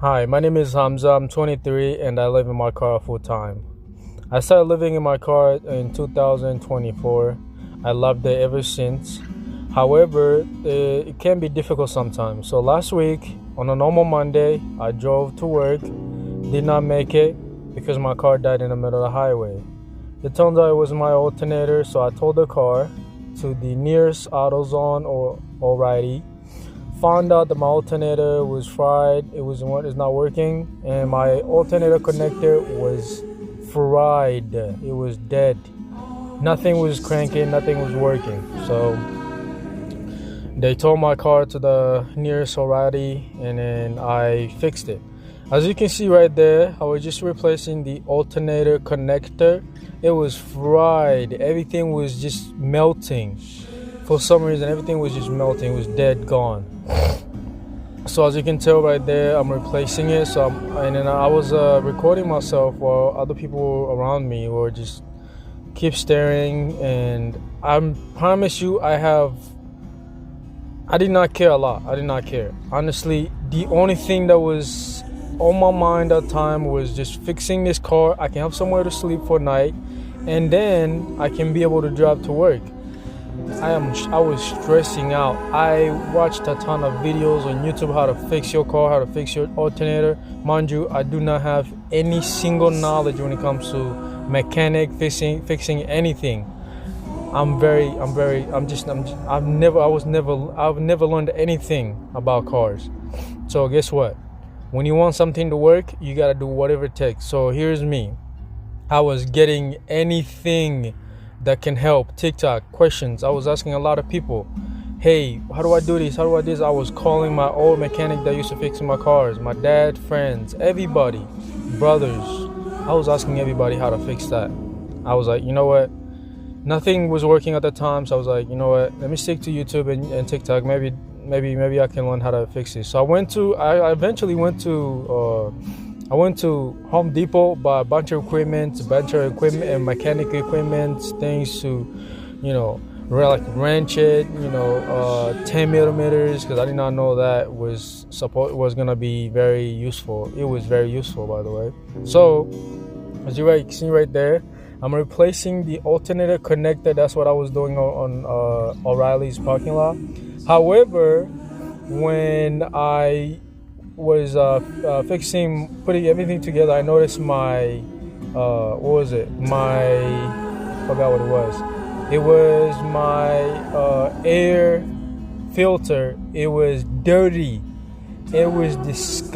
Hi, my name is Hamza. I'm 23 and I live in my car full time. I started living in my car in 2024. I loved it ever since. However, it can be difficult sometimes. So last week, on a normal Monday, I drove to work, did not make it because my car died in the middle of the highway. It turns out it was my alternator, so I towed the car to the nearest AutoZone or O'Reilly. Found out that my alternator was fried. It's not working, and my alternator connector was fried. It was dead. Nothing was cranking. Nothing was working. So they towed my car to the nearest O'Reilly, and then I fixed it. As you can see right there, I was just replacing the alternator connector. It was fried. Everything was just melting. For some reason, everything was just melting. It was dead, gone. So as you can tell right there, I'm replacing it. And then I was recording myself while other people around me were just keep staring. And I promise you, I did not care a lot. I did not care. Honestly, the only thing that was on my mind at the time was just fixing this car. I can have somewhere to sleep for night, and then I can be able to drive to work. I was stressing out. I watched a ton of videos on YouTube how to fix your car, how to fix your alternator. Mind you, I do not have any single knowledge when it comes to mechanic fixing anything. I've never learned anything about cars. So guess what? When you want something to work, you gotta do whatever it takes. So here's me. I was getting anything that can help. TikTok, questions. I was asking a lot of people, hey, how do I do this? How do I do this? I was calling my old mechanic that used to fix my cars, my dad, friends, everybody, brothers. I was asking everybody how to fix that. I was like, you know what? Nothing was working at the time, so I was like, you know what? Let me stick to YouTube and TikTok. Maybe I can learn how to fix this. So I eventually went to Home Depot, bought a bunch of equipment and mechanical equipment, things to, like wrench it, 10 millimeters, because I did not know that was gonna be very useful. It was very useful, by the way. So as you see right there, I'm replacing the alternator connector. That's what I was doing on O'Reilly's parking lot. However, when I was putting everything together, I noticed I forgot what it was. It was my air filter. It was dirty. It was disgusting.